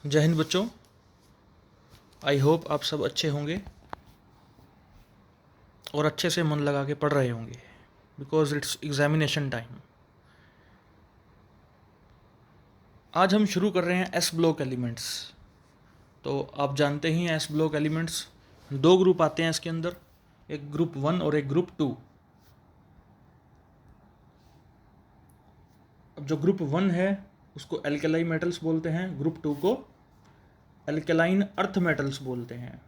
जय हिंद बच्चों। I hope आप सब अच्छे होंगे और अच्छे से मन लगा के पढ़ रहे होंगे बिकॉज इट्स एग्जामिनेशन टाइम। आज हम शुरू कर रहे हैं एस ब्लॉक एलिमेंट्स। तो आप जानते ही हैं एस ब्लॉक एलिमेंट्स दो ग्रुप आते हैं इसके अंदर, एक ग्रुप 1 और एक ग्रुप 2। अब जो ग्रुप 1 है उसको एल्केलाई मेटल्स बोलते हैं, ग्रुप 2 को एल्केलाइन अर्थ मेटल्स बोलते हैं।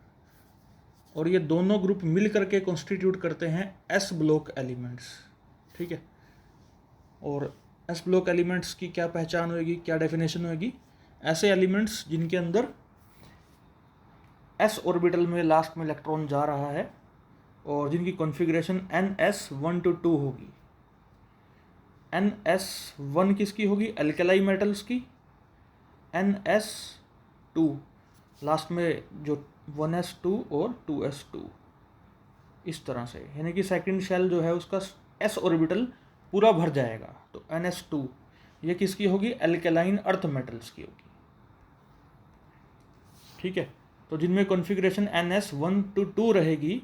और ये दोनों ग्रुप मिल करके कॉन्स्टिट्यूट करते हैं एस ब्लॉक एलिमेंट्स। ठीक है। और एस ब्लॉक एलिमेंट्स की क्या पहचान होगी, क्या डेफिनेशन होगी? ऐसे एलिमेंट्स जिनके अंदर एस ऑर्बिटल में लास्ट में इलेक्ट्रॉन जा रहा है और जिनकी कॉन्फ़िगरेशन NS1 to 2 होगी। NS1 किसकी होगी? एल्केलाई मेटल्स की। NS2 लास्ट में जो 1s2 और 2s2, इस तरह से, यानी कि सेकंड शेल जो है उसका s ऑर्बिटल पूरा भर जाएगा। तो NS2 ये किसकी होगी? एल्केलाइन अर्थ मेटल्स की होगी। ठीक है। तो जिनमें कॉन्फ़िगरेशन NS1 to 2 रहेगी,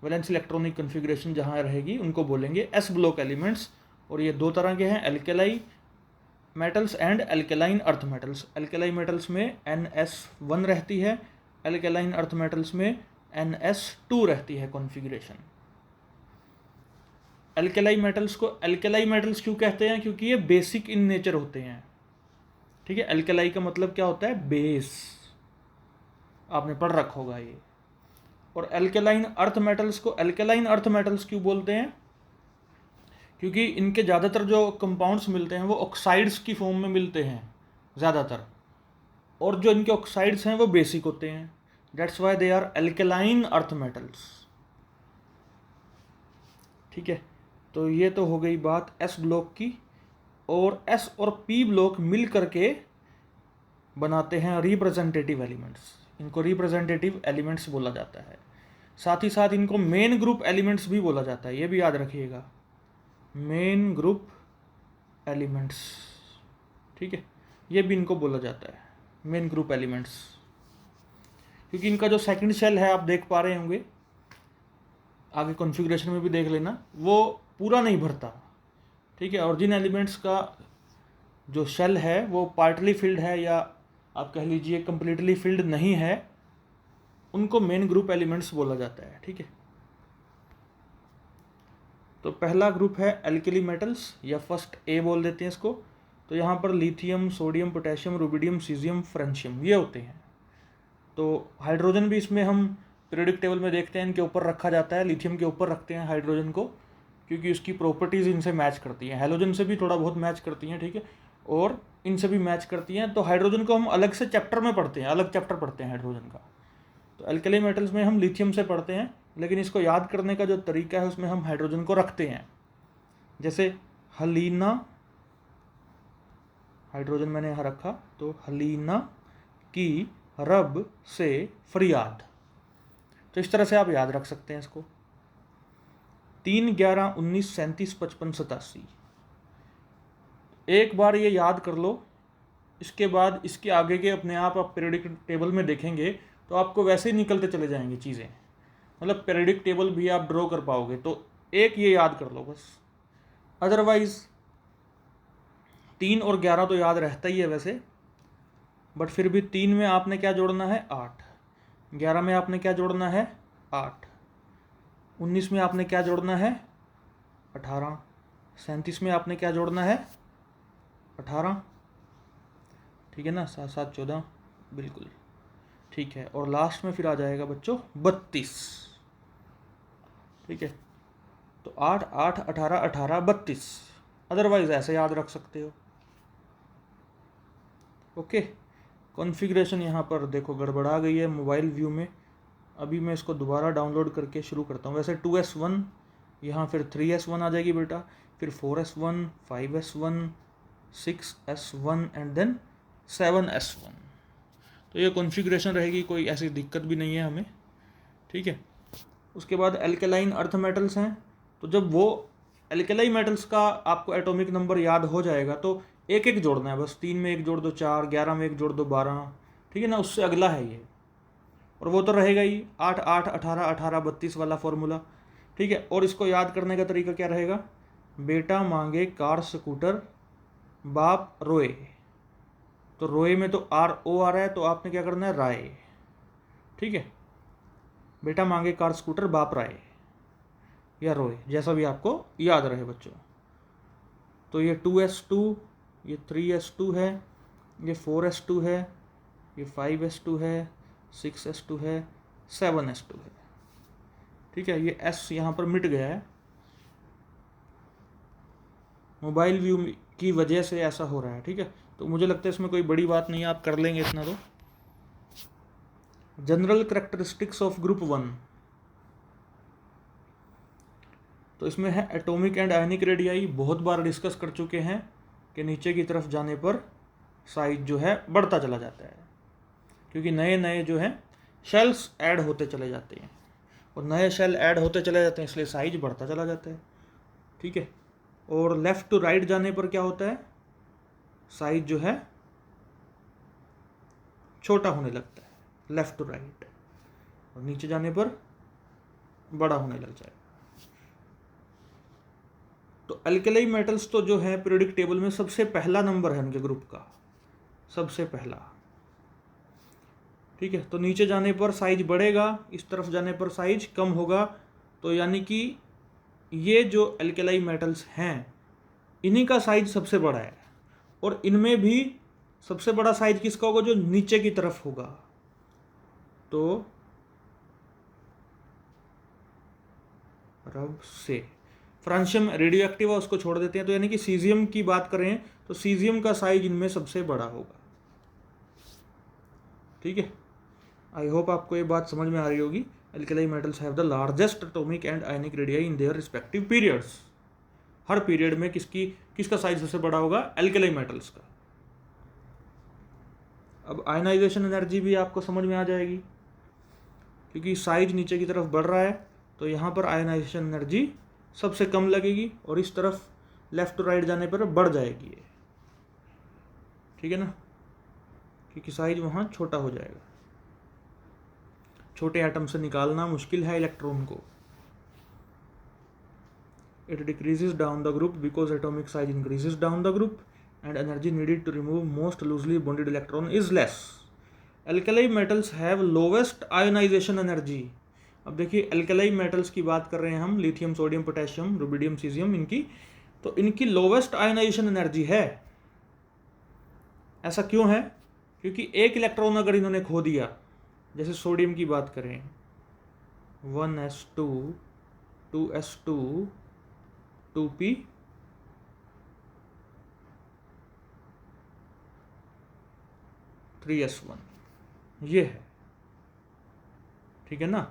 वैलेंस इलेक्ट्रॉनिक कॉन्फ़िगरेशन जहाँ रहेगी, उनको बोलेंगे एस ब्लॉक एलिमेंट्स। और ये दो तरह के हैं, alkali metals and alkaline earth metals. Alkali metals में NS1 रहती है, एल्केलाइन अर्थ मेटल्स में NS2 रहती है कॉन्फ़िगरेशन। एल्केलाई मेटल्स को एल्केलाई मेटल्स क्यों कहते हैं? क्योंकि ये बेसिक इन नेचर होते हैं। ठीक है। एल्केलाई का मतलब क्या होता है? बेस। आपने पढ़ रखा होगा ये। और एल्केलाइन अर्थ मेटल्स को एल्केलाइन अर्थ मेटल्स क्यों बोलते हैं? क्योंकि इनके ज़्यादातर जो कंपाउंड्स मिलते हैं वो ऑक्साइड्स की फॉर्म में मिलते हैं ज़्यादातर, और जो इनके ऑक्साइड्स हैं वो बेसिक होते हैं। That's why they are alkaline earth metals. ठीक है। तो ये तो हो गई बात एस ब्लॉक की। और एस और पी ब्लॉक मिल करके बनाते हैं रिप्रेजेंटेटिव एलिमेंट्स। इनको रिप्रेजेंटेटिव एलिमेंट्स बोला जाता है। साथ ही साथ इनको मेन ग्रुप एलिमेंट्स भी बोला जाता है, ये भी याद रखिएगा, मेन ग्रुप एलिमेंट्स। ठीक है। ये भी इनको बोला जाता है मेन ग्रुप एलिमेंट्स, क्योंकि इनका जो सेकंड शेल है आप देख पा रहे होंगे, आगे कॉन्फ़िगरेशन में भी देख लेना, वो पूरा नहीं भरता। ठीक है। और जिन एलिमेंट्स का जो शेल है वो पार्टली फिल्ड है या आप कह लीजिए कंप्लीटली फिल्ड नहीं है, उनको मेन ग्रुप एलिमेंट्स बोला जाता है। ठीक है। तो पहला ग्रुप है एल्केली मेटल्स, या फर्स्ट ए बोल देते हैं इसको। तो यहाँ पर lithium, sodium, potassium, rubidium, caesium, francium ये होते हैं। तो हाइड्रोजन भी इसमें हम पीरियोडिक टेबल में देखते हैं, इनके ऊपर रखा जाता है। लिथियम के ऊपर रखते हैं हाइड्रोजन को, क्योंकि उसकी प्रॉपर्टीज़ इनसे मैच करती हैं। हैलोजन से भी थोड़ा बहुत मैच करती हैं। ठीक है। और इनसे भी मैच करती हैं। तो हाइड्रोजन को हम अलग से चैप्टर में पढ़ते हैं, अलग चैप्टर पढ़ते हैं हाइड्रोजन का। तो एल्केली मेटल्स में हम लिथियम से पढ़ते हैं, लेकिन इसको याद करने का जो तरीका है उसमें हम हाइड्रोजन को रखते हैं। जैसे हलीना, हाइड्रोजन मैंने यहाँ रखा, तो हलीना की रब से फरियाद। तो इस तरह से आप याद रख सकते हैं इसको। 3, 11, 19, 37, 55, 87। एक बार ये याद कर लो, इसके बाद इसके आगे के अपने आप पीरियोडिक टेबल में देखेंगे तो आपको वैसे ही निकलते चले जाएंगे चीज़ें। मतलब पीरियोडिक टेबल भी आप ड्रॉ कर पाओगे। तो एक ये याद कर लो बस। अदरवाइज 3 और 11 तो याद रहता ही है वैसे, बट फिर भी 3 में आपने क्या जोड़ना है? 8। 11 में आपने क्या जोड़ना है? 8। 19 में आपने क्या जोड़ना है? 18। 37 में आपने क्या जोड़ना है? 18। ठीक है ना। 7, 7, 14, बिल्कुल ठीक है। और लास्ट में फिर आ जाएगा बच्चों 32। ठीक है। तो 8, 8, 18, 18, 32। अदरवाइज ऐसे याद रख सकते हो। ओके। कॉन्फ़िगरेशन यहाँ पर देखो गड़बड़ा गई है मोबाइल व्यू में। अभी मैं इसको दोबारा डाउनलोड करके शुरू करता हूँ। वैसे 2s1, यहाँ फिर 3s1 आ जाएगी बेटा, फिर 4s1, 5s1, 6s1 and then 7s1। तो ये कॉन्फ़िगरेशन रहेगी, कोई ऐसी दिक्कत भी नहीं है हमें। ठीक है। उसके बाद एल्केलाइन अर्थ मेटल्स हैं। तो जब वो एल्केलाई मेटल्स का आपको एटॉमिक नंबर याद हो जाएगा तो एक एक जोड़ना है बस। 3 में एक जोड़ दो 4, 11 में एक जोड़ दो 12, ठीक है ना, उससे अगला है ये, और वो तो रहेगा ही 8 8 18 18 32 वाला फॉर्मूला। ठीक है, और इसको याद करने का तरीका क्या रहेगा, बेटा मांगे कार स्कूटर बाप रोए, तो रोए में तो RO आ रहा है, तो आपने क्या करना है, राय। ठीक है, बेटा मांगे कार स्कूटर बाप राय या रोए, जैसा भी आपको याद रहे बच्चों। तो ये 2s2, ये 3s2 है, ये 4s2 है, ये 5s2 है, 6s2 है, 7s2 है। ठीक है, ये s यहाँ पर मिट गया है, मोबाइल व्यू की वजह से ऐसा हो रहा है। ठीक है, तो मुझे लगता है इसमें कोई बड़ी बात नहीं है, आप कर लेंगे इतना। तो जनरल करेक्टरिस्टिक्स ऑफ ग्रुप 1, तो इसमें है एटॉमिक एंड आयनिक रेडियाई, बहुत बार डिस्कस कर चुके हैं कि नीचे की तरफ जाने पर साइज जो है बढ़ता चला जाता है, क्योंकि नए नए जो है शेल्स ऐड होते चले जाते हैं, और नए शेल ऐड होते चले जाते हैं, इसलिए साइज बढ़ता चला जाता है। ठीक है, और लेफ़्ट टू राइट जाने पर क्या होता है, साइज जो है छोटा होने लगता है, लेफ़्ट टू राइट, और नीचे जाने पर बड़ा होने लग जाएगा। तो अल्कली मेटल्स तो जो है पीरियोडिक टेबल में सबसे पहला नंबर है उनके ग्रुप का, सबसे पहला। ठीक है, तो नीचे जाने पर साइज बढ़ेगा, इस तरफ जाने पर साइज कम होगा। तो यानी कि ये जो अल्कली मेटल्स हैं इन्हीं का साइज सबसे बड़ा है, और इनमें भी सबसे बड़ा साइज किसका होगा, जो नीचे की तरफ होगा। तो रब से फ्रांशियम रेडियो एक्टिव है, उसको छोड़ देते हैं। तो यानी कि सीजियम की बात करें तो सीजियम का साइज इनमें सबसे बड़ा होगा। ठीक है, आई होप आपको ये बात समझ में आ रही होगी। Alkali metals have the largest atomic and ionic radii in their respective periods. Her period में किसका साइज सबसे बड़ा होगा, अल्कली मेटल्स का। अब आयनाइजेशन एनर्जी भी आपको समझ में आ जाएगी, क्योंकि साइज नीचे की तरफ बढ़ रहा है, तो यहाँ पर आयनाइजेशन एनर्जी सबसे कम लगेगी, और इस तरफ लेफ्ट टू राइट जाने पर बढ़ जाएगी ये। ठीक है ना, क्योंकि साइज वहाँ छोटा हो जाएगा। छोटे एटम से निकालना मुश्किल है इलेक्ट्रॉन को। It decreases down the group because atomic size increases down the group and energy needed to remove most loosely bonded electron is less. Alkali metals have lowest ionization energy. अब देखिए alkali metals की बात कर रहे हैं हम, lithium, sodium, potassium, rubidium, caesium, इनकी तो इनकी लोवेस्ट आयनाइजेशन एनर्जी है। ऐसा क्यों है, क्योंकि एक इलेक्ट्रॉन अगर इन्होंने खो दिया, जैसे सोडियम की बात करें 1s2 2s2 2p 3s1, ये है। ठीक है ना,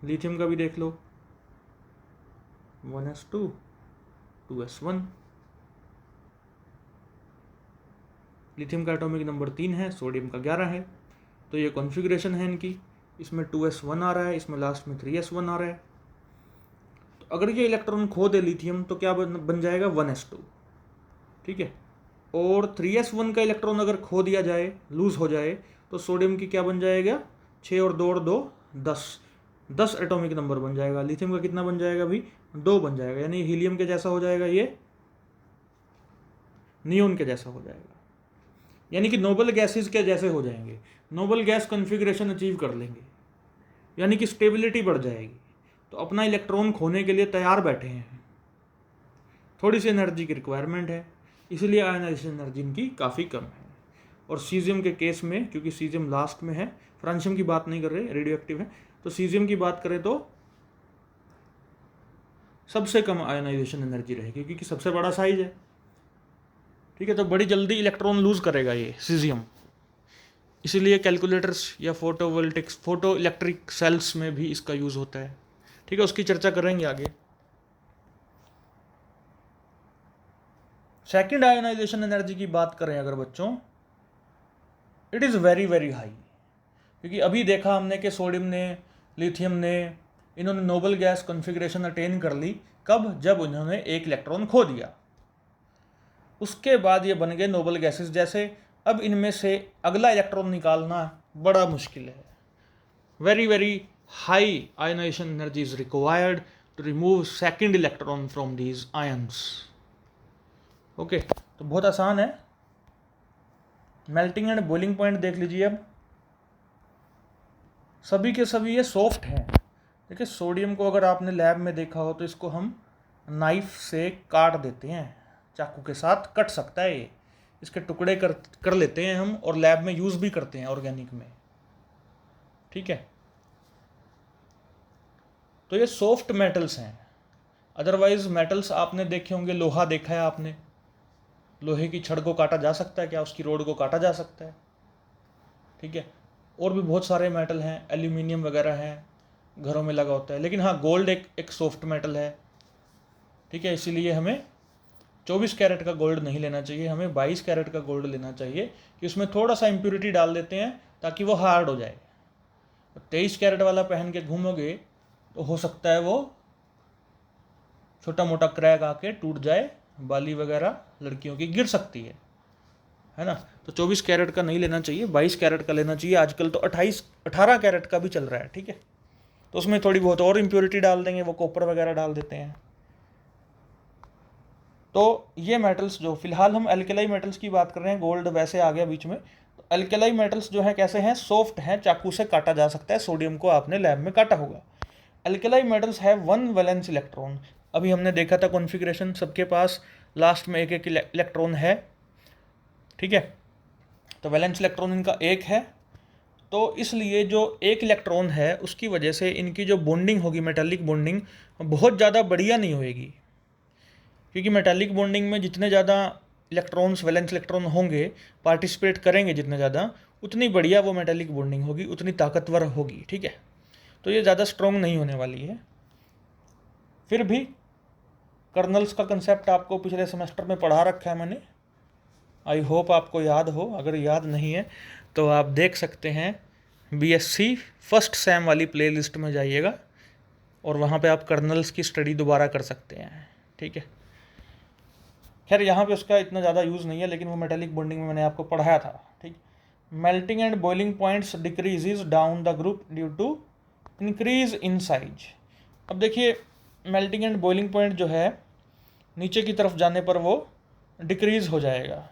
लिथियम का भी देख लो 1s2 2s1, लिथियम का एटॉमिक नंबर 3 है, सोडियम का 11 है। तो ये कॉन्फ़िगरेशन है इनकी, इसमें 2s1 आ रहा है, इसमें लास्ट में 3s1 आ रहा है। तो अगर ये इलेक्ट्रॉन खो दे लिथियम तो क्या बन जाएगा 1s2। ठीक है, और 3s1 का इलेक्ट्रॉन अगर खो दिया जाए, लूज हो जाए, तो सोडियम की क्या बन जाएगा, 6 और 2 और 2 10 एटॉमिक नंबर बन जाएगा। लिथियम का कितना बन जाएगा अभी, 2 बन जाएगा, यानी हीलियम के जैसा हो जाएगा, ये नियोन के जैसा हो जाएगा, यानी कि नोबल गैसेस के जैसे हो जाएंगे, नोबल गैस कॉन्फ़िगरेशन अचीव कर लेंगे, यानी कि स्टेबिलिटी बढ़ जाएगी। तो अपना इलेक्ट्रॉन खोने के लिए तैयार बैठे हैं, थोड़ी सी एनर्जी की रिक्वायरमेंट है, इसलिए आयनाइजेशन एनर्जी इनकी काफ़ी कम है। और सीजियम के केस में, क्योंकि सीजियम लास्ट में है, फ्रांशियम की बात नहीं कर रहे, रेडियो एक्टिव है, तो सीजियम की बात करें तो सबसे कम आयनाइजेशन एनर्जी रहेगी, क्योंकि सबसे बड़ा साइज है। ठीक है, तो बड़ी जल्दी इलेक्ट्रॉन लूज करेगा ये सीजियम, इसीलिए कैलकुलेटर्स या फोटोवोल्टिक्स, फोटो इलेक्ट्रिक सेल्स में भी इसका यूज़ होता है। ठीक है, उसकी चर्चा करेंगे आगे। सेकेंड आयनाइजेशन एनर्जी की बात करें अगर बच्चों, it is very very high, क्योंकि अभी देखा हमने कि सोडियम ने, लिथियम ने, इन्होंने नोबल गैस कॉन्फ़िगरेशन अटेन कर ली। कब, जब उन्होंने एक इलेक्ट्रॉन खो दिया, उसके बाद ये बन गए नोबल गैसेस। जैसे अब इनमें से अगला इलेक्ट्रॉन निकालना बड़ा मुश्किल है। Very very high ionisation energy is required to remove second electron from these ions. Okay, तो बहुत आसान है। मेल्टिंग एंड बॉइलिंग पॉइंट देख लीजिए। अब सभी के सभी ये सॉफ्ट हैं। देखिए, सोडियम को अगर आपने लैब में देखा हो तो इसको हम नाइफ से काट देते हैं, चाकू के साथ कट सकता है ये, इसके टुकड़े कर लेते हैं हम, और लैब में यूज़ भी करते हैं ऑर्गेनिक में। ठीक है, तो ये सॉफ्ट मेटल्स हैं। अदरवाइज मेटल्स आपने देखे होंगे, लोहा देखा है आपने, लोहे की छड़ को काटा जा सकता है क्या? उसकी रोड को काटा जा सकता है। ठीक है, और भी बहुत सारे मेटल हैं, एल्यूमिनियम वगैरह हैं, घरों में लगा होता है। लेकिन हाँ, गोल्ड एक सॉफ्ट मेटल है। ठीक है, इसीलिए हमें 24 कैरेट का गोल्ड नहीं लेना चाहिए, हमें 22 कैरेट का गोल्ड लेना चाहिए, कि उसमें थोड़ा सा इम्प्योरिटी डाल देते हैं ताकि वो हार्ड हो जाए। 23 कैरेट वाला पहन के घूमोगे तो हो सकता है वो छोटा मोटा क्रैक आके टूट जाए, बाली वगैरह लड़कियों की गिर सकती है ना। तो 24 कैरेट का नहीं लेना चाहिए, 22 कैरेट का लेना चाहिए। आजकल तो 18 कैरेट का भी चल रहा है। ठीक है, तो उसमें थोड़ी बहुत और इम्प्योरिटी डाल देंगे, वो कॉपर वगैरह डाल देते हैं। तो ये मेटल्स जो फिलहाल हम एल्केलाई मेटल्स की बात कर रहे हैं, गोल्ड वैसे आ गया बीच में। तो एल्केलाई मेटल्स जो है कैसे हैं? सॉफ्ट हैं, चाकू से काटा जा सकता है। सोडियम को आपने लैब में काटा होगा। Alkali metals have 1 valence electron. अभी हमने देखा था कॉन्फ़िगरेशन, सबके पास लास्ट में एक एक इलेक्ट्रॉन है। ठीक है, तो वैलेंस इलेक्ट्रॉन इनका एक है। तो इसलिए जो एक इलेक्ट्रॉन है उसकी वजह से इनकी जो बॉन्डिंग होगी, मेटालिक बॉन्डिंग, बहुत ज़्यादा बढ़िया नहीं होएगी। क्योंकि मेटालिक बॉन्डिंग में जितने ज़्यादा इलेक्ट्रॉन्स, वैलेंस इलेक्ट्रॉन होंगे, पार्टिसिपेट करेंगे जितने ज़्यादा, उतनी बढ़िया वो मेटालिक बॉन्डिंग होगी, उतनी ताकतवर होगी। ठीक है, तो ये ज़्यादा स्ट्रॉन्ग नहीं होने वाली है। फिर भी कर्नल्स का कंसेप्ट आपको पिछले सेमेस्टर में पढ़ा रखा है मैंने, आई होप आपको याद हो। अगर याद नहीं है तो आप देख सकते हैं, बीएससी फर्स्ट सेम वाली प्लेलिस्ट में जाइएगा और वहाँ पे आप कर्नल्स की स्टडी दोबारा कर सकते हैं। ठीक है, खैर यहाँ पे उसका इतना ज़्यादा यूज़ नहीं है, लेकिन वो मेटालिक बॉन्डिंग में मैंने आपको पढ़ाया था। ठीक, melting and boiling points decreases down the group due to increase in size. अब देखिए, मेल्टिंग एंड बॉइलिंग पॉइंट जो है नीचे की तरफ जाने पर वो डिक्रीज हो जाएगा।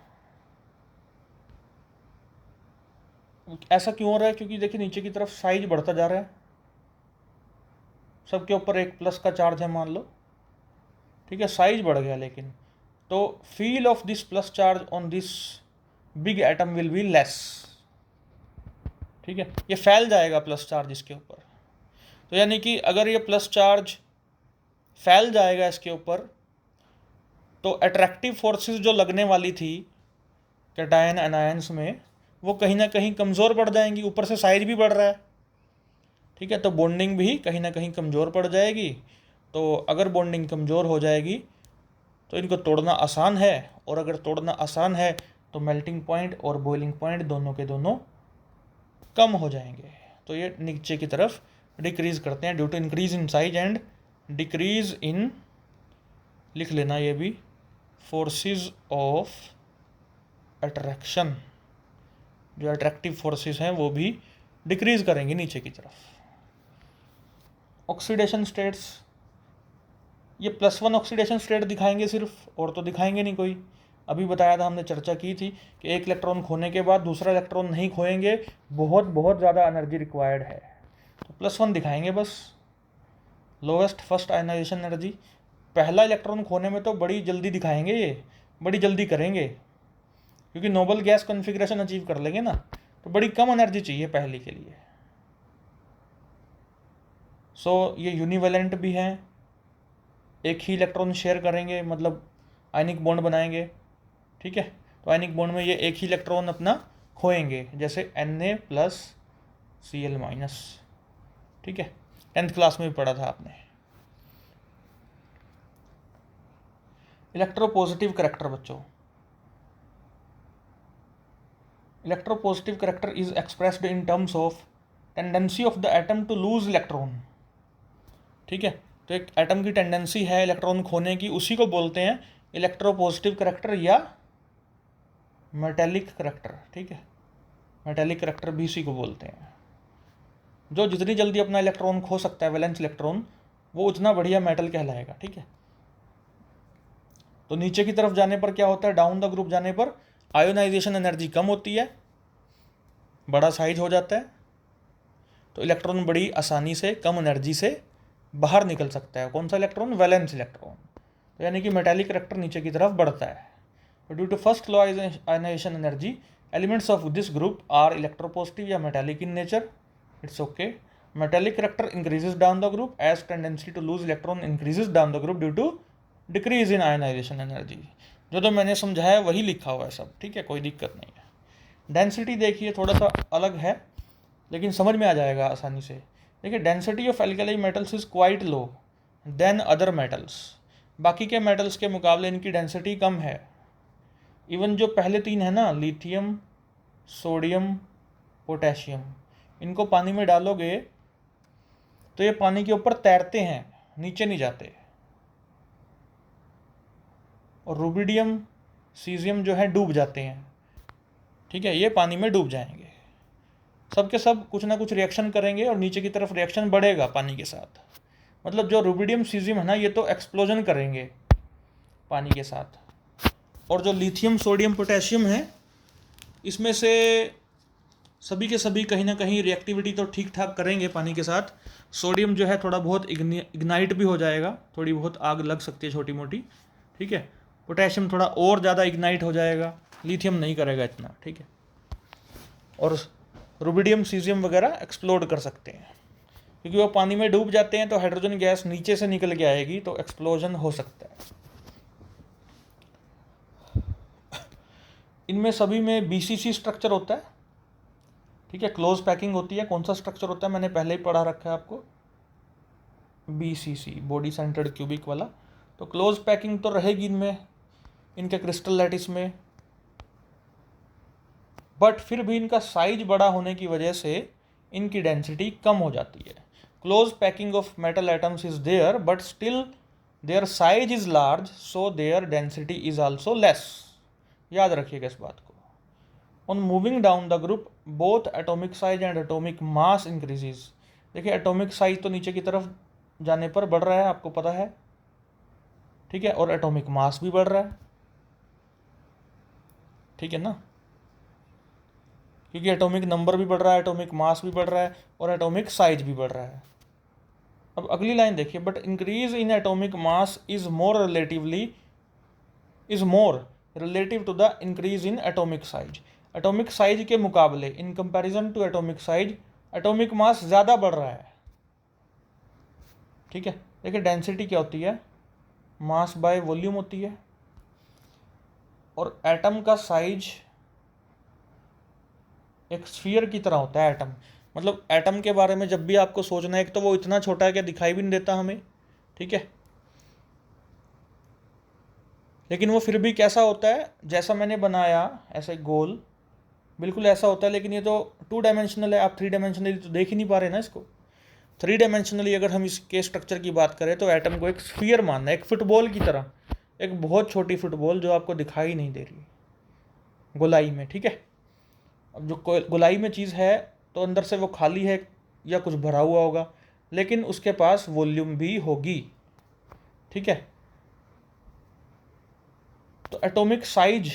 ऐसा क्यों हो रहा है? क्योंकि देखिए नीचे की तरफ साइज बढ़ता जा रहा है, सबके ऊपर एक प्लस का चार्ज है मान लो। ठीक है, साइज बढ़ गया, लेकिन तो feel of this plus charge on this big atom will be less. ठीक है, ये फैल जाएगा प्लस चार्ज इसके ऊपर। तो यानी कि अगर ये प्लस चार्ज फैल जाएगा इसके ऊपर, तो अट्रैक्टिव फोर्सेस जो लगने वाली थी कैटायन एनायंस में, वो कहीं ना कहीं कमज़ोर पड़ जाएंगी। ऊपर से साइज भी बढ़ रहा है। ठीक है, तो बॉन्डिंग भी कहीं ना कहीं कमज़ोर पड़ जाएगी। तो अगर बॉन्डिंग कमज़ोर हो जाएगी तो इनको तोड़ना आसान है, और अगर तोड़ना आसान है तो मेल्टिंग पॉइंट और बॉइलिंग पॉइंट दोनों के दोनों कम हो जाएंगे। तो ये नीचे की तरफ डिक्रीज़ करते हैं due to increase in size and decrease in, लिख लेना ये भी, फोर्सेस ऑफ अट्रैक्शन। जो अट्रैक्टिव फोर्सेस हैं वो भी डिक्रीज़ करेंगे नीचे की तरफ। ऑक्सीडेशन स्टेट्स, ये +1 ऑक्सीडेशन स्टेट दिखाएंगे सिर्फ, और तो दिखाएंगे नहीं कोई। अभी बताया था, हमने चर्चा की थी कि एक इलेक्ट्रॉन खोने के बाद दूसरा इलेक्ट्रॉन नहीं खोएंगे, बहुत बहुत ज़्यादा एनर्जी रिक्वायर्ड है। तो +1 दिखाएंगे बस, लोवेस्ट फर्स्ट आयनाइजेशन एनर्जी। पहला इलेक्ट्रॉन खोने में तो बड़ी जल्दी दिखाएंगे, ये बड़ी जल्दी करेंगे, क्योंकि नोबल गैस कॉन्फ़िगरेशन अचीव कर लेंगे ना, तो बड़ी कम एनर्जी चाहिए पहली के लिए। सो ये यूनिवेलेंट भी हैं, एक ही इलेक्ट्रॉन शेयर करेंगे, मतलब आयनिक बॉन्ड बनाएंगे। ठीक है, तो आयनिक बॉन्ड में ये एक ही इलेक्ट्रॉन अपना खोएंगे, जैसे Na+Cl-। ठीक है, 10th क्लास में भी पढ़ा था आपने। इलेक्ट्रोपॉजिटिव करेक्टर बच्चों, electropositive character is expressed in terms of tendency of the atom to lose electron. ठीक है, तो एक एटम की टेंडेंसी है इलेक्ट्रॉन खोने की, उसी को बोलते हैं इलेक्ट्रोपॉजिटिव करेक्टर या मेटेलिक करैक्टर, ठीक है, मेटेलिक करैक्टर भी इसी को बोलते हैं। जो जितनी जल्दी अपना इलेक्ट्रॉन खो सकता है, वैलेंस इलेक्ट्रॉन, वो उतना बढ़िया मेटल कहलाएगा, ठीक है। तो नीचे की तरफ जाने पर क्या होता है, डाउन द ग्रुप जाने पर आयोनाइजेशन एनर्जी कम होती है, बड़ा साइज हो जाता है, तो इलेक्ट्रॉन बड़ी आसानी से कम एनर्जी से बाहर निकल सकता है। कौन सा इलेक्ट्रॉन, वैलेंस इलेक्ट्रॉन। तो यानी कि मेटालिक करैक्टर नीचे की तरफ बढ़ता है। तो due to first low ionization energy, elements of this group are electropositive या metallic in nature, it's okay. Metallic character increases down the group as tendency to lose electron increases down the group due to decrease in ionization energy. जो मैंने समझाया वही लिखा हुआ है सब, ठीक है, कोई दिक्कत नहीं है। डेंसिटी देखिए थोड़ा सा अलग है, लेकिन समझ में आ जाएगा आसानी से। देखिए, density of alkali metals is quite low than other metals. बाकी के मेटल्स के मुकाबले इनकी डेंसिटी कम है। इवन जो पहले तीन है ना, लिथियम, सोडियम, पोटेशियम, इनको पानी में डालोगे तो ये पानी के ऊपर तैरते हैं, नीचे नहीं जाते। और रुबिडियम, सीजियम जो है डूब जाते हैं, ठीक है, ये पानी में डूब जाएंगे। सब के सब कुछ ना कुछ रिएक्शन करेंगे और नीचे की तरफ रिएक्शन बढ़ेगा पानी के साथ। मतलब जो रुबिडियम, सीजियम है ना, ये तो एक्सप्लोजन करेंगे पानी के साथ। और जो लिथियम, सोडियम, पोटेशियम है, इसमें से सभी के सभी कहीं ना कहीं रिएक्टिविटी तो ठीक ठाक करेंगे पानी के साथ। सोडियम जो है थोड़ा बहुत इग्नाइट भी हो जाएगा, थोड़ी बहुत आग लग सकती है छोटी मोटी, ठीक है। पोटेशियम थोड़ा और ज़्यादा इग्नाइट हो जाएगा, लिथियम नहीं करेगा इतना, ठीक है। और रुबिडियम, सीजियम वगैरह एक्सप्लोड कर सकते हैं, क्योंकि वो पानी में डूब जाते हैं तो हाइड्रोजन गैस नीचे से निकल के आएगी, तो एक्सप्लोजन हो सकता है। इनमें सभी में बीसीसी स्ट्रक्चर होता है, ठीक है, क्लोज पैकिंग होती है। कौन सा स्ट्रक्चर होता है मैंने पहले ही पढ़ा रखा है आपको, बीसीसी, बॉडी सेंटर्ड क्यूबिक वाला। तो क्लोज पैकिंग तो रहेगी इनमें, इनके क्रिस्टल लैटिस में, बट फिर भी इनका साइज बड़ा होने की वजह से इनकी डेंसिटी कम हो जाती है। Close packing of metal atoms is there but still their size is large, so their density is also less. याद रखिएगा इस बात को। On moving down the group both atomic size and atomic mass increases. देखिए, atomic size तो नीचे की तरफ जाने पर बढ़ रहा है, आपको पता है, ठीक है, और एटॉमिक मास भी बढ़ रहा है, ठीक है ना, क्योंकि एटॉमिक नंबर भी बढ़ रहा है, एटॉमिक मास भी बढ़ रहा है और एटॉमिक साइज भी बढ़ रहा है। अब अगली लाइन देखिए, but increase in atomic mass is more relative to the increase in atomic size. Atomic size के मुकाबले, in comparison to atomic size, atomic mass ज़्यादा बढ़ रहा है, ठीक है। देखिए, डेंसिटी क्या होती है, मास बाय वॉल्यूम होती है, और एटम का साइज एक स्फीयर की तरह होता है एटम। मतलब एटम के बारे में जब भी आपको सोचना है, एक तो वो इतना छोटा है कि दिखाई भी नहीं देता हमें, ठीक है, लेकिन वो फिर भी कैसा होता है, जैसा मैंने बनाया ऐसे गोल, बिल्कुल ऐसा होता है। लेकिन ये तो 2 डायमेंशनल है, आप 3 डायमेंशनली तो देख ही नहीं पा रहे ना इसको। 3 डायमेंशनली अगर हम इसके स्ट्रक्चर की बात करें तो एटम को एक स्फीयर मानना है, एक फुटबॉल की तरह, एक बहुत छोटी फुटबॉल जो आपको दिखाई नहीं दे रही गोलाई में, ठीक है। अब जो गोलाई में चीज़ है तो अंदर से वो खाली है या कुछ भरा हुआ होगा, लेकिन उसके पास वॉल्यूम भी होगी, ठीक है। तो एटॉमिक साइज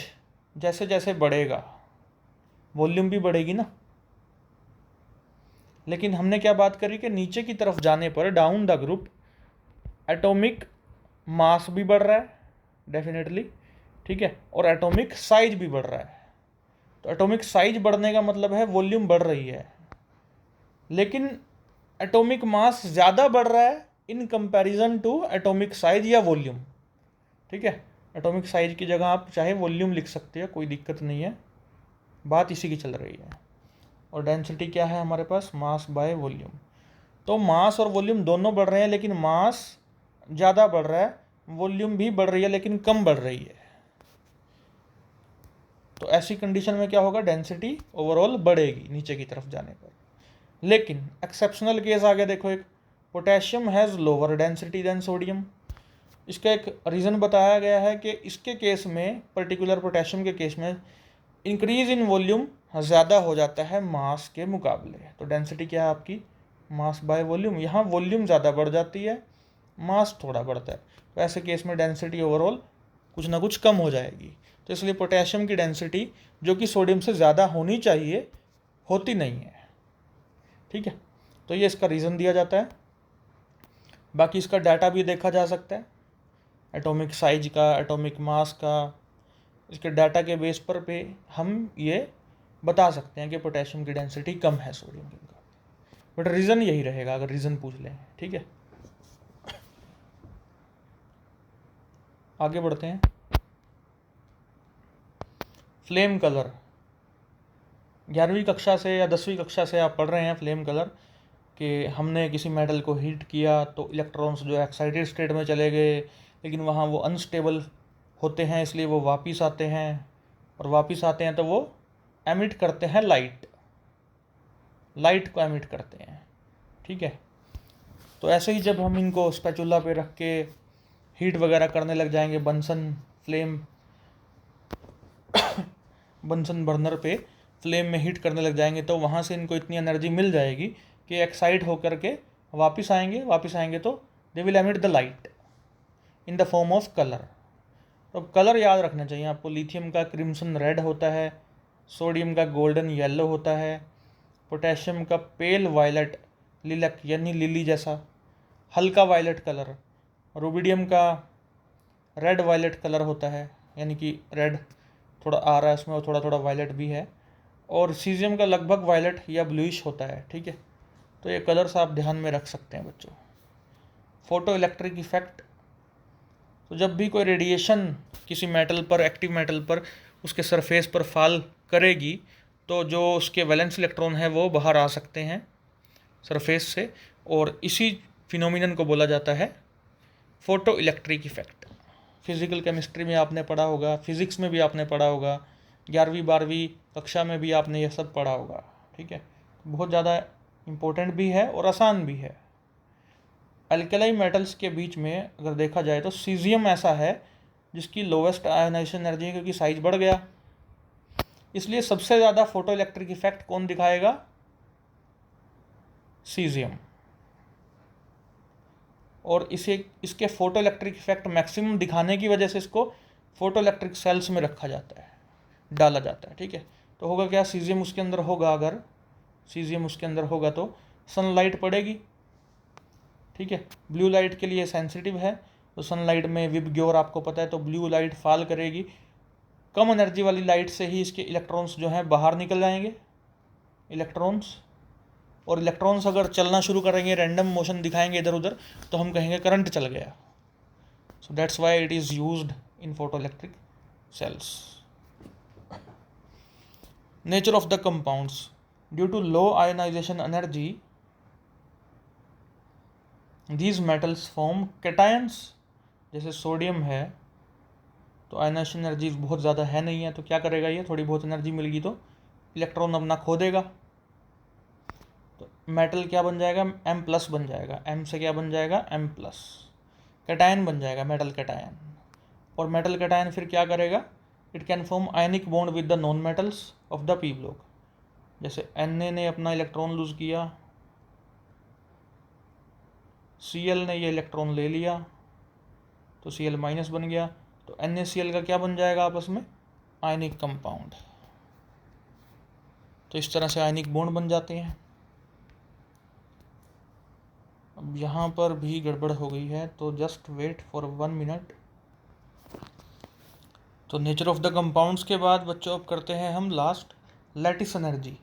जैसे जैसे बढ़ेगा वॉल्यूम भी बढ़ेगी ना। लेकिन हमने क्या बात करी कि नीचे की तरफ जाने पर, down the group, atomic mass भी बढ़ रहा है डेफिनेटली, ठीक है, और एटॉमिक साइज भी बढ़ रहा है। तो एटॉमिक साइज बढ़ने का मतलब है वॉल्यूम बढ़ रही है, लेकिन एटॉमिक मास ज़्यादा बढ़ रहा है in comparison to atomic size या वॉल्यूम, ठीक है। एटॉमिक साइज की जगह आप चाहे वॉल्यूम लिख सकते हैं, कोई दिक्कत नहीं है, बात इसी की चल रही है। और डेंसिटी क्या है हमारे पास, मास बाय वॉल्यूम। तो मास और वॉल्यूम दोनों बढ़ रहे हैं, लेकिन मास ज़्यादा बढ़ रहा है, वॉल्यूम भी बढ़ रही है लेकिन कम बढ़ रही है। तो ऐसी कंडीशन में क्या होगा, डेंसिटी ओवरऑल बढ़ेगी नीचे की तरफ जाने पर। लेकिन एक्सेप्शनल केस आ गया, देखो एक, potassium has lower density than sodium. इसका एक रीज़न बताया गया है कि इसके केस में, पर्टिकुलर पोटेशियम के केस में, इंक्रीज इन वॉल्यूम ज़्यादा हो जाता है मास के मुकाबले। तो डेंसिटी क्या है आपकी, मास बाय वॉल्यूम। यहाँ वॉल्यूम ज़्यादा बढ़ जाती है, मास थोड़ा बढ़ता है, तो ऐसे केस में डेंसिटी ओवरऑल कुछ ना कुछ कम हो जाएगी। तो इसलिए पोटेशियम की डेंसिटी जो कि सोडियम से ज़्यादा होनी चाहिए, होती नहीं है। ठीक है, तो ये इसका रीज़न दिया जाता है। बाकी इसका डाटा भी देखा जा सकता है, एटॉमिक साइज का, एटॉमिक मास का। इसके डाटा के बेस पर हम ये बता सकते हैं कि पोटेशियम की डेंसिटी कम है सोडियम के मुकाबले। बट रीज़न यही रहेगा अगर रीज़न पूछ लें। ठीक है, आगे बढ़ते हैं। फ्लेम कलर, 11वीं कक्षा से या 10वीं कक्षा से आप पढ़ रहे हैं फ्लेम कलर, कि हमने किसी मेटल को हीट किया तो इलेक्ट्रॉन्स जो एक्साइटेड स्टेट में चले गए, लेकिन वहाँ वो अनस्टेबल होते हैं, इसलिए वो वापस आते हैं, और वापस आते हैं तो वो एमिट करते हैं लाइट को एमिट करते हैं। ठीक है, तो ऐसे ही जब हम इनको स्पैचुला पे रख के हीट वगैरह करने लग जाएंगे, बंसन बर्नर पे फ्लेम में हीट करने लग जाएंगे, तो वहाँ से इनको इतनी एनर्जी मिल जाएगी कि एक्साइट होकर के वापस आएंगे तो they will emit the light in the form of colour. तो कलर याद रखना चाहिए आपको, लिथियम का क्रिम्सन रेड होता है, सोडियम का गोल्डन येलो होता है, पोटेशियम का पेल वायलेट, लिलक यानी लिली जैसा हल्का वायलेट कलर, रुबिडियम का रेड वायलेट कलर होता है, यानी कि रेड थोड़ा आ रहा है उसमें और थोड़ा थोड़ा वायलेट भी है, और सीजियम का लगभग वायलेट या ब्लूइश होता है। ठीक है, तो ये कलर्स आप ध्यान में रख सकते हैं बच्चों। फोटो इलेक्ट्रिक इफेक्ट, तो जब भी कोई रेडिएशन किसी मेटल पर, एक्टिव मेटल पर, उसके सरफेस पर फॉल करेगी, तो जो उसके वैलेंस इलेक्ट्रॉन है वो बाहर आ सकते हैं सरफेस से, और इसी फिनोमिनन को बोला जाता है photo electric effect. Physical chemistry में आपने पढ़ा होगा, फिजिक्स में भी आपने पढ़ा होगा, 11वीं 12वीं कक्षा में भी आपने ये सब पढ़ा होगा। ठीक है, बहुत ज़्यादा इम्पोर्टेंट भी है और आसान भी है। अल्कलाई मेटल्स के बीच में अगर देखा जाए तो सीजियम ऐसा है जिसकी लोवेस्ट आयोनाइजेशन एनर्जी है, क्योंकि साइज बढ़ गया, इसलिए सबसे ज़्यादा फोटो इलेक्ट्रिक इफेक्ट कौन दिखाएगा, सीजियम। और इसके फोटो इलेक्ट्रिक इफेक्ट मैक्सिमम दिखाने की वजह से इसको फोटो इलेक्ट्रिक सेल्स में रखा जाता है, डाला जाता है। ठीक है, तो होगा क्या, सीजियम उसके अंदर होगा, अगर सीजियम उसके अंदर होगा तो सनलाइट पड़ेगी। ठीक है, ब्लू लाइट के लिए सेंसिटिव है, तो सनलाइट में विबग्योर आपको पता है, तो ब्लू लाइट फॉल करेगी, कम एनर्जी वाली लाइट से ही इसके इलेक्ट्रॉन्स जो हैं बाहर निकल जाएंगे इलेक्ट्रॉन्स, और इलेक्ट्रॉन्स अगर चलना शुरू करेंगे, रैंडम मोशन दिखाएंगे इधर उधर, तो हम कहेंगे करंट चल गया। So that's why it is used in photo electric cells. Nature of the compounds, due to low ionisation energy these metals form cations। जैसे सोडियम है तो आयनाइजेशन एनर्जी बहुत ज़्यादा है नहीं है, तो क्या करेगा, ये थोड़ी बहुत एनर्जी मिलेगी तो इलेक्ट्रॉन अपना खो देगा, तो मेटल क्या बन जाएगा, M+ बन जाएगा, M से क्या बन जाएगा, M+, कैटायन बन जाएगा, मेटल कैटायन। और मेटल कैटायन फिर क्या करेगा, it can form ionic bond with the non metals of the P block. जैसे Na ने अपना इलेक्ट्रॉन लूज किया, Cl ने ये इलेक्ट्रॉन ले लिया, तो Cl- बन गया, तो NaCl का क्या बन जाएगा आपस में, आयनिक कंपाउंड। तो इस तरह से आयनिक बॉन्ड बन जाते हैं। अब यहाँ पर भी गड़बड़ हो गई है, तो जस्ट वेट फॉर 1 मिनट। तो नेचर ऑफ द कंपाउंड्स के बाद बच्चों अब करते हैं हम लास्ट लैटिस एनर्जी।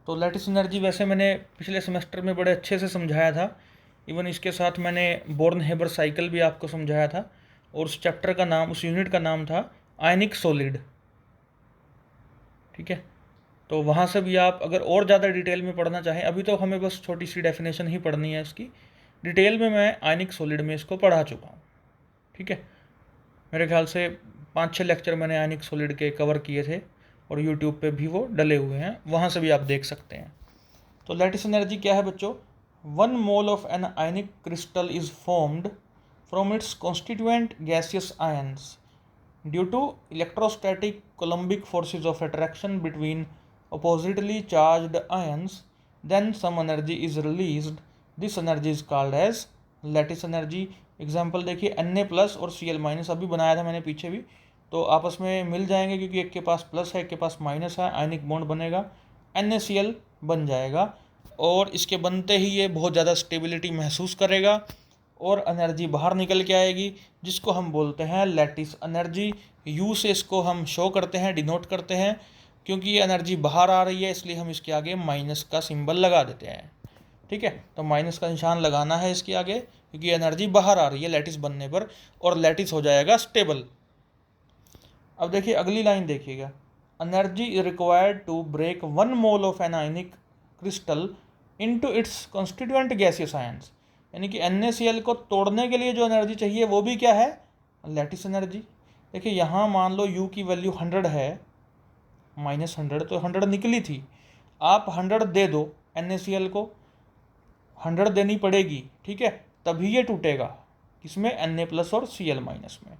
तो लैटिस एनर्जी वैसे मैंने पिछले सेमेस्टर में बड़े अच्छे से समझाया था, इवन इसके साथ मैंने बोर्न-हेबर साइकिल भी आपको समझाया था, और उस चैप्टर का नाम, उस यूनिट का नाम था आयनिक सॉलिड। ठीक है, तो वहाँ से भी आप अगर और ज़्यादा डिटेल में पढ़ना चाहें, अभी तो हमें बस छोटी सी डेफिनेशन ही पढ़नी है इसकी, डिटेल में मैं आयनिक सॉलिड में इसको पढ़ा चुका हूँ। ठीक है, मेरे ख्याल से 5-6 लेक्चर मैंने आयनिक सॉलिड के कवर किए थे, और यूट्यूब पे भी वो डले हुए हैं, वहाँ से भी आप देख सकते हैं। तो लैटिस एनर्जी क्या है बच्चों, 1 mole of an ionic crystal is formed from its constituent gaseous ions due to electrostatic coulombic forces of attraction between oppositely charged ions, then some energy is released. This energy is called as lattice energy. Example देखिए, Na plus और Cl minus अभी बनाया था मैंने पीछे भी, तो आपस में मिल जाएंगे क्योंकि एक के पास प्लस है एक के पास माइनस है, आयनिक बॉन्ड बनेगा, NaCl बन जाएगा और इसके बनते ही ये बहुत ज़्यादा स्टेबिलिटी महसूस करेगा और एनर्जी बाहर निकल के आएगी, जिसको हम बोलते हैं लैटिस एनर्जी। यू से इसको हम शो करते हैं, डिनोट करते हैं, क्योंकि ये एनर्जी बाहर आ रही है इसलिए हम इसके आगे माइनस का सिंबल लगा देते हैं। ठीक है, तो माइनस का निशान लगाना है इसके आगे क्योंकि एनर्जी बाहर आ रही है लैटिस बनने पर, और लैटिस हो जाएगा स्टेबल। अब देखिए अगली लाइन देखिएगा, energy is required to break 1 mole of an ionic crystal into its constituent gaseous ions. यानी कि NaCl को तोड़ने के लिए जो एनर्जी चाहिए वो भी क्या है, लैटिस एनर्जी। देखिए यहाँ मान लो U की वैल्यू 100 है, -100, तो 100 निकली थी, आप 100 दे दो NaCl को, 100 देनी पड़ेगी, ठीक है, तभी ये टूटेगा, किसमें, Na प्लस और Cl माइनस में।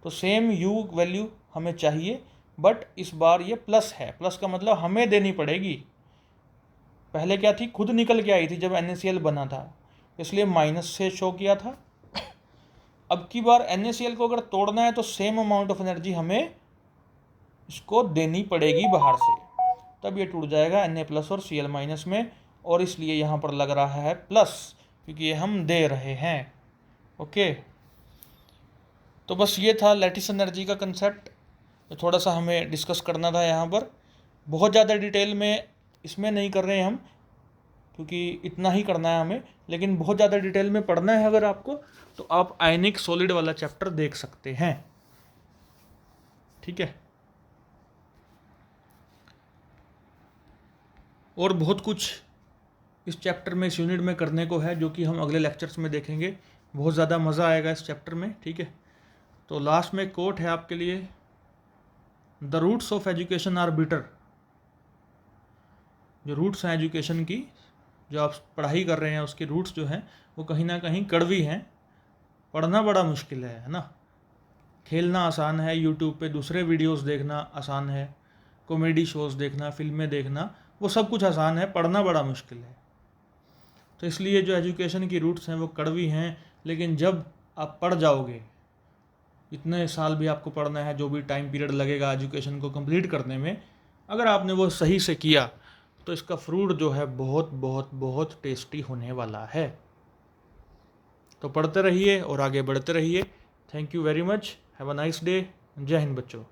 तो सेम U वैल्यू हमें चाहिए, बट इस बार ये प्लस है, प्लस का मतलब हमें देनी पड़ेगी। पहले क्या थी, खुद निकल के आई थी जब NaCl बना था, इसलिए माइनस से शो किया था। अब की बार NaCl को अगर तोड़ना है तो सेम अमाउंट ऑफ एनर्जी हमें इसको देनी पड़ेगी बाहर से, तब ये टूट जाएगा Na प्लस और Cl माइनस में, और इसलिए यहाँ पर लग रहा है प्लस क्योंकि ये हम दे रहे हैं। ओके, तो बस ये था लैटिस एनर्जी का कंसेप्ट, तो थोड़ा सा हमें डिस्कस करना था यहाँ पर। बहुत ज़्यादा डिटेल में इसमें नहीं कर रहे हैं हम क्योंकि इतना ही करना है हमें, लेकिन बहुत ज़्यादा डिटेल में पढ़ना है अगर आपको, तो आप आयनिक सॉलिड वाला चैप्टर देख सकते हैं। ठीक है, और बहुत कुछ इस चैप्टर में, इस यूनिट में करने को है, जो कि हम अगले लेक्चर्स में देखेंगे। बहुत ज़्यादा मज़ा आएगा इस चैप्टर में। ठीक है, तो लास्ट में कोट है आपके लिए, the roots of education are bitter. जो रूट्स हैं एजुकेशन की, जो आप पढ़ाई कर रहे हैं उसकी रूट्स जो हैं वो कहीं ना कहीं कड़वी हैं। पढ़ना बड़ा मुश्किल है ना, खेलना आसान है, यूट्यूब पे दूसरे वीडियोस देखना आसान है, कॉमेडी शोज़ देखना, फिल्में देखना, वो सब कुछ आसान है, पढ़ना बड़ा मुश्किल है। तो इसलिए जो एजुकेशन की रूट्स हैं वो कड़वी हैं, लेकिन जब आप पढ़ जाओगे, इतने साल भी आपको पढ़ना है, जो भी टाइम पीरियड लगेगा एजुकेशन को कंप्लीट करने में, अगर आपने वो सही से किया तो इसका फ्रूट जो है बहुत बहुत बहुत टेस्टी होने वाला है। तो पढ़ते रहिए और आगे बढ़ते रहिए। Thank you very much, have a nice day. जय हिंद बच्चों।